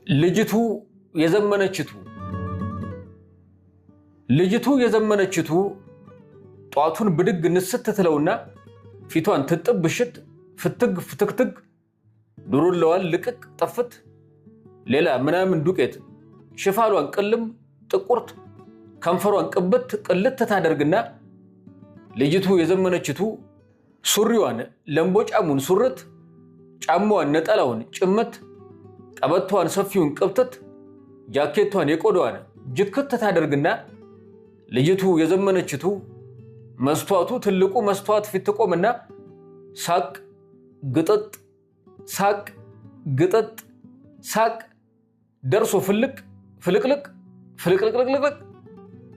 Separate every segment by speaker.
Speaker 1: ልጅቱ የዘመነችቱ ጧቱን ብድግ ንስት ትለውና ፊቷን ትጥብ ብሽት ፍትግ ፍትክትግ ዱሩለዋን ልቅቅ ጠፍት ሌላ ምናምን ዱቄት ሽፋሏን ቅልም ጥቁርት ከንፈሯን ቅብት ቅልት ታደርግና ልጅቱ የዘመነችቱ ሱሪዋን ለምቦጫሙን ሱርት ጫማዋን ነጠላውን ጭምት ቀበቷን ሰፊውን ቅብትት ጃኬቷን የቆዳዋን ጅክት ታደርግና ልጅቱ የዘመነችቱ መስተዋቱ ትልቁ መስተዋት ፊት ቆምና ሳቅ ግጥጥ ሳቅ ግጥጥ ሳቅ ደርሶ ፍልቅልቅ ፍልቅልቅልቅልቅ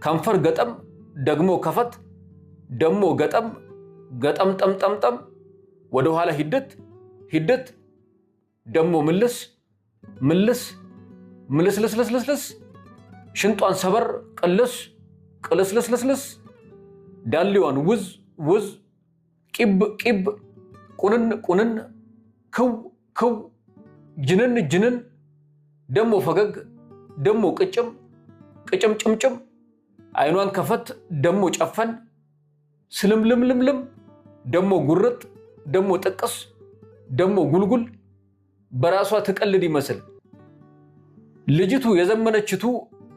Speaker 1: ከንፈር ገጠም ደግሞ ከፈት ደሞ ገጠም ገጠም ጠምጠምጠም ወደ ኋላ ሂደት ደሞ ምልስ ምልስልስልስልስ ሽንጧን ሰበር ቅልስልስልስልስ ዳሊዋን ውዝ ቂብ ቁንን ክው ጅንን ደሞ ፈገግ ደሞ ቅጭም ጭምጭም አይኗን ከፈት ደሞ ጨፈን ስልምልምልምልም ደሞ ጉርጥ ደሞ ጥቅስ ደሞ ጉልጉል በራሷ ተቀልድ ይመስል ልጅቱ የዘመነችቱ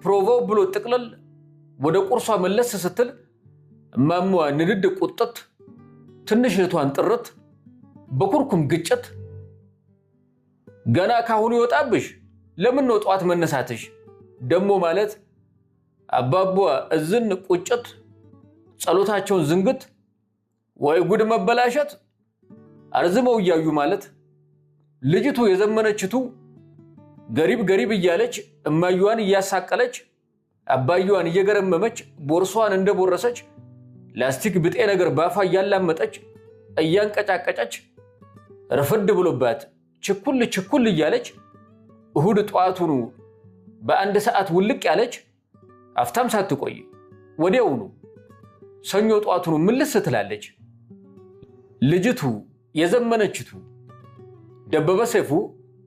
Speaker 1: ፕሮቮ ብሎ ጥቅለል ወደ ቁርሷ መለስ ስትል ማሙዋ ንድድ ቁጥት ትንሽ እህቷን ጥርት በኩርኩም ግጭት ገና ካሁኑ ይወጣብሽ ለምን ነው ጧት መነሳትሽ ደሞ ማለት አባቧ እዝን ቁጭት ጸሎታቸውን ዝንግት ወይ ጉድ መበላሸት አርዝመው ያዩ ማለት ልጅቱ የዘመነችቱ ገሪብ እያለች እማዩዋን እያሳቀለች አባዩዋን እየገረመመች ቦርሷን እንደቦረሰች ላስቲክ ብጤ ነገር ባፋ ያላመጠች እያንቀጫቀጨች ረፈድ ብሎባት ችኩል እያለች እሁድ ጧቱኑ በአንድ ሰዓት ውልቅ ያለች አፍታም ሳትቆይ ወዲያውኑ ሰኞ ጧቱኑ ምልስ ትላለች። ልጅቱ የዘመነችቱ ደበበ ሰይፉ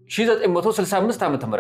Speaker 1: 1965 ዓ.ም